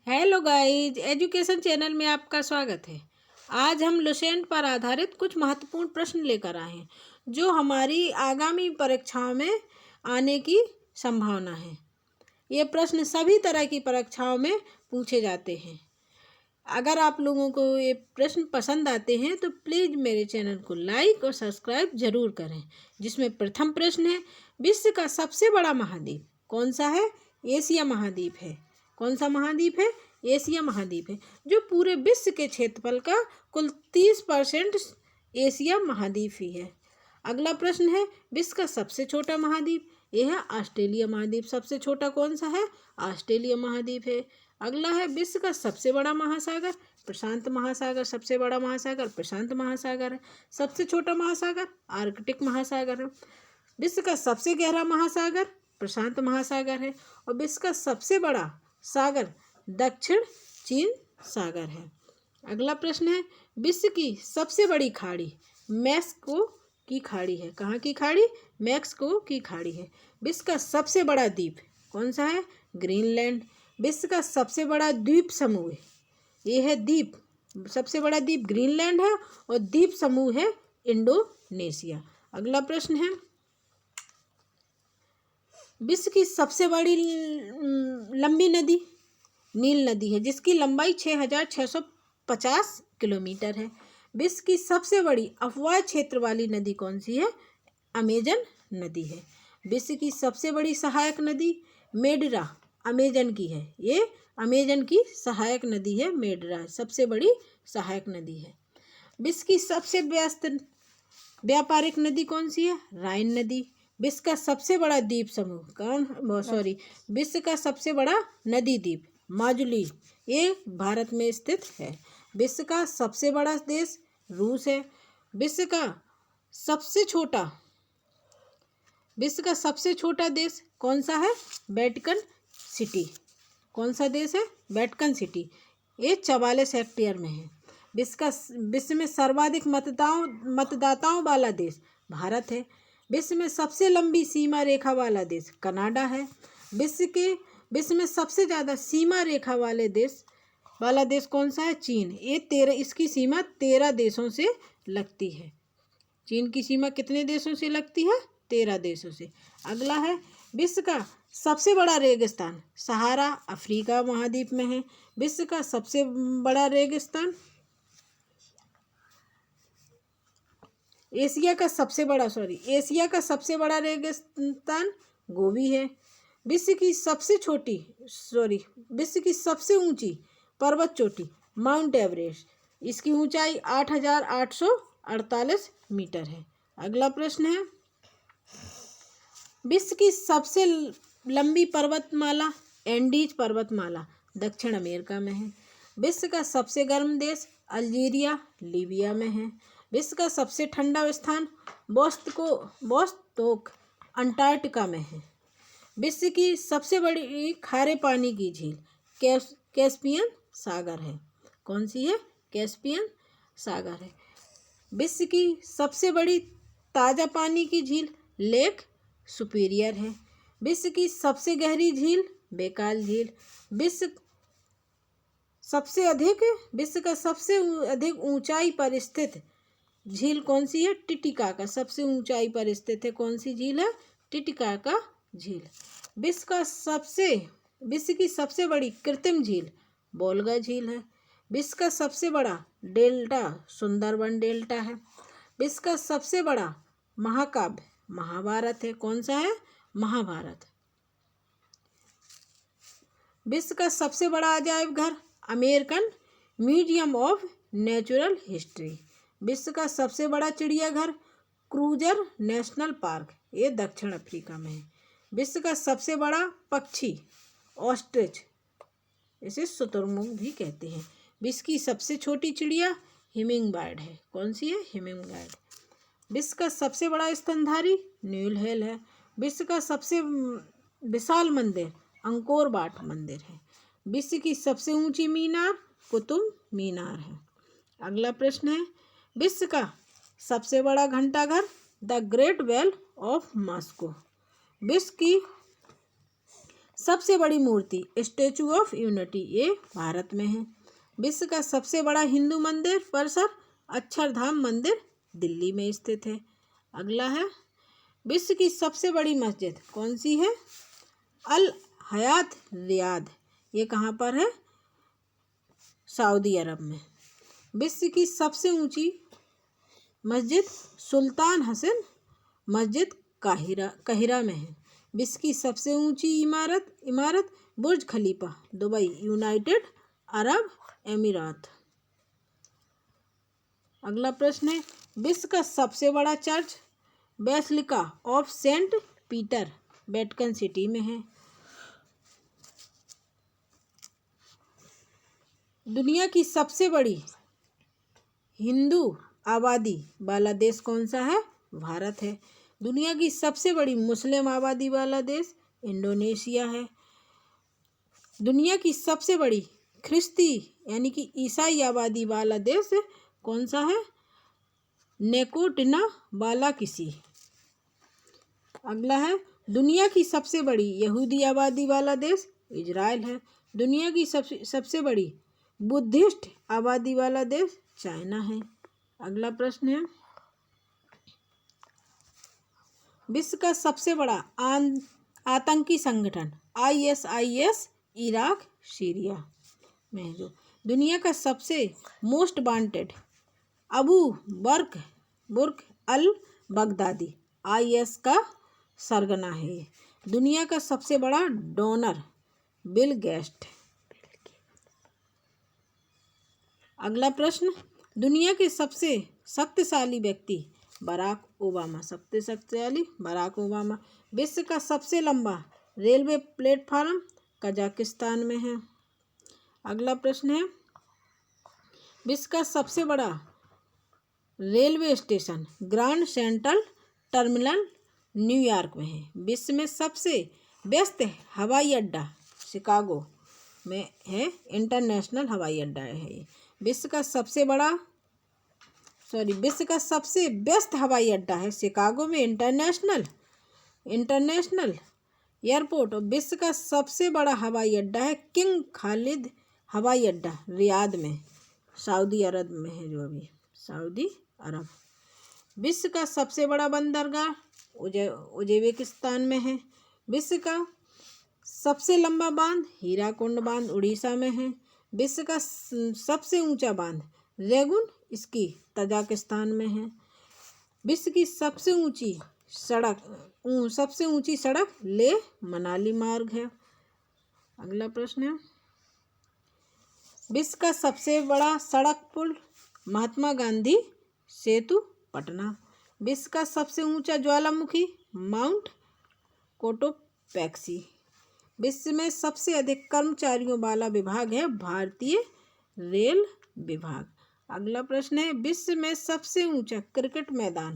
Hello guys, education channel में आपका स्वागत है। आज हम लुसेंट पर आधारित कुछ महत्वपूर्ण प्रश्न लेकर आए हैं जो हमारी आगामी परीक्षाओं में आने की संभावना है। ये प्रश्न सभी तरह की परीक्षाओं में पूछे जाते हैं। अगर आप लोगों को ये प्रश्न पसंद आते हैं तो प्लीज़ मेरे चैनल को लाइक और सब्सक्राइब जरूर करें। जिसमें प्रथम प्रश्न है, विश्व का सबसे बड़ा महाद्वीप कौन सा है? एशिया महाद्वीप है। कौन सा महाद्वीप है? एशिया महाद्वीप है, जो पूरे विश्व के क्षेत्रफल का कुल 30% एशिया महाद्वीप ही है। अगला प्रश्न है, विश्व का सबसे छोटा महाद्वीप, यह है ऑस्ट्रेलिया महाद्वीप। सबसे छोटा कौन सा है? ऑस्ट्रेलिया महाद्वीप है। अगला है, विश्व का सबसे बड़ा महासागर, प्रशांत महासागर। सबसे बड़ा महासागर प्रशांत महासागर है। सबसे छोटा महासागर आर्कटिक महासागर है। विश्व का सबसे गहरा महासागर प्रशांत महासागर है। और विश्व का सबसे बड़ा सागर दक्षिण चीन सागर है। अगला प्रश्न है, विश्व की सबसे बड़ी खाड़ी मैक्सिको की खाड़ी है। कहाँ की खाड़ी? मैक्सिको की खाड़ी है। विश्व का सबसे बड़ा द्वीप कौन सा है? ग्रीनलैंड। विश्व का सबसे बड़ा द्वीप समूह, ये है द्वीप, सबसे बड़ा द्वीप ग्रीनलैंड है और द्वीप समूह है इंडोनेशिया। अगला प्रश्न है, विश्व की सबसे बड़ी लंबी नदी नील नदी है, जिसकी लंबाई 6,650 किलोमीटर है। विश्व की सबसे बड़ी अफवाह क्षेत्र वाली नदी कौन सी है? अमेजन नदी है। विश्व की सबसे बड़ी सहायक नदी मेडरा अमेजन की है। ये अमेजन की सहायक नदी है, मेडरा सबसे बड़ी सहायक नदी है। विश्व की सबसे व्यस्त व्यापारिक नदी कौन सी है? राइन नदी। विश्व का सबसे बड़ा द्वीप समूह विश्व का सबसे बड़ा नदी द्वीप माजुली, ये भारत में स्थित है। विश्व का सबसे बड़ा देश रूस है। विश्व का सबसे छोटा देश कौन सा है? Vatican city. कौन सा देश है? वेटिकन सिटी, ये 44 हेक्टेयर में है। विश्व में सर्वाधिक मतदाताओं वाला देश भारत है। विश्व में सबसे लंबी सीमा रेखा वाला देश कनाडा है। विश्व में सबसे ज़्यादा सीमा रेखा वाला देश कौन सा है? चीन। इसकी सीमा 13 देशों से लगती है। चीन की सीमा कितने देशों से लगती है? 13 देशों से। अगला है, विश्व का सबसे बड़ा रेगिस्तान सहारा अफ्रीका महाद्वीप में है। विश्व का सबसे बड़ा रेगिस्तान एशिया का सबसे बड़ा रेगिस्तान गोबी है। विश्व की सबसे ऊंची पर्वत चोटी माउंट एवरेस्ट, इसकी ऊंचाई 8,848 मीटर है। अगला प्रश्न है, विश्व की सबसे लंबी पर्वतमाला एंडीज पर्वतमाला दक्षिण अमेरिका में है। विश्व का सबसे गर्म देश अल्जीरिया लीबिया में है। विश्व का सबसे ठंडा स्थान वोस्तोक अंटार्कटिका में है। विश्व की सबसे बड़ी खारे पानी की झील कैस्पियन सागर है। कौन सी है? कैस्पियन सागर है। विश्व की सबसे बड़ी ताज़ा पानी की झील लेक सुपीरियर है। विश्व की सबसे गहरी झील बेकाल झील। विश्व का सबसे अधिक ऊंचाई पर स्थित झील कौन सी है? टिटिकाका सबसे ऊंचाई पर स्थित है। कौन सी झील है? टिटिकाका झील। विश्व की सबसे बड़ी कृत्रिम झील बोलगा झील है। विश्व का सबसे बड़ा डेल्टा सुंदरबन डेल्टा है। विश्व का सबसे बड़ा महाकाव्य महाभारत है। कौन सा है? महाभारत। विश्व का सबसे बड़ा अजायब घर American museum of natural history. विश्व का सबसे बड़ा चिड़ियाघर क्रूजर नेशनल पार्क, ये दक्षिण अफ्रीका में है। विश्व का सबसे बड़ा पक्षी ऑस्ट्रिच, इसे शुतुरमुर्ग भी कहते हैं। विश्व की सबसे छोटी चिड़िया हिमिंगबर्ड है। कौन सी है? हिमिंगबर्ड। विश्व का सबसे बड़ा स्तनधारी नील व्हेल है। विश्व का सबसे विशाल मंदिर अंकोर वाट मंदिर है। विश्व की सबसे ऊंची मीनार कुतुब मीनार है। अगला प्रश्न है, विश्व का सबसे बड़ा घंटाघर the Great Wall of Moscow. विश्व की सबसे बड़ी मूर्ति स्टैचू ऑफ यूनिटी, ये भारत में है। विश्व का सबसे बड़ा हिंदू मंदिर परिसर अक्षरधाम मंदिर दिल्ली में स्थित है। अगला है, विश्व की सबसे बड़ी मस्जिद कौन सी है? अल हयात रियाद, ये कहाँ पर है? सऊदी अरब में। विश्व की सबसे ऊंची मस्जिद सुल्तान हसन मस्जिद काहिरा में है। विश्व की सबसे ऊंची इमारत बुर्ज खलीफा दुबई यूनाइटेड अरब अमीरात। अगला प्रश्न है, विश्व का सबसे बड़ा church basilica of Saint Peter Vatican City में है। दुनिया की सबसे बड़ी हिंदू आबादी वाला देश कौन सा है? भारत है। दुनिया की सबसे बड़ी मुस्लिम आबादी वाला देश इंडोनेशिया है। दुनिया की सबसे बड़ी ख्रिस्ती यानी कि ईसाई आबादी वाला देश कौन सा है? नेकोटिना बालाकिसी। अगला है, दुनिया की सबसे बड़ी यहूदी आबादी वाला देश इजराइल है। दुनिया की सबसे बड़ी बुद्धिस्ट आबादी वाला देश चाइना है। अगला प्रश्न है, विश्व का सबसे बड़ा आतंकी संगठन ISIS इराक सीरिया में है। जो दुनिया का सबसे मोस्ट वांटेड अबू बुर्क अल बगदादी IS का सरगना है। दुनिया का सबसे बड़ा डोनर बिल गेट्स। अगला प्रश्न, दुनिया के सबसे शक्तिशाली व्यक्ति बराक ओबामा। सबसे शक्तिशाली बराक ओबामा। विश्व का सबसे लंबा रेलवे प्लेटफार्म कजाकिस्तान में है। अगला प्रश्न है, विश्व का सबसे बड़ा railway station grand central terminal New York में है। विश्व में सबसे व्यस्त हवाई अड्डा शिकागो में है, इंटरनेशनल हवाई अड्डा है ये। विश्व का सबसे व्यस्त हवाई अड्डा है शिकागो में इंटरनेशनल एयरपोर्ट। और विश्व का सबसे बड़ा हवाई अड्डा है किंग खालिद हवाई अड्डा रियाद में सऊदी अरब में है, जो अभी सऊदी अरब। विश्व का सबसे बड़ा बंदरगाह उज्बेकिस्तान में है। विश्व का सबसे लंबा बांध हीराकुंड बांध उड़ीसा में है। विश्व का सबसे ऊंचा बांध रेगुन इसकी तजाकिस्तान में है। विश्व की सबसे ऊंची सड़क लेह मनाली मार्ग है। अगला प्रश्न है, विश्व का सबसे बड़ा सड़क पुल महात्मा गांधी सेतु पटना। विश्व का सबसे ऊंचा ज्वालामुखी माउंट कोटोपैक्सी। विश्व में सबसे अधिक कर्मचारियों वाला विभाग है भारतीय रेल विभाग। अगला प्रश्न है, विश्व में सबसे ऊंचा क्रिकेट मैदान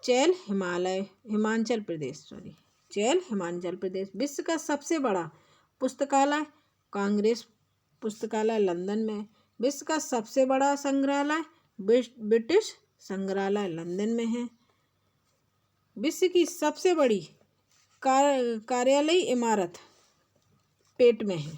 चैल हिमाचल प्रदेश। विश्व का सबसे बड़ा पुस्तकालय कांग्रेस पुस्तकालय लंदन में। विश्व का सबसे बड़ा संग्रहालय ब्रिटिश संग्रहालय लंदन में है। विश्व की सबसे बड़ी कार्यालयीय इमारत पेट में है।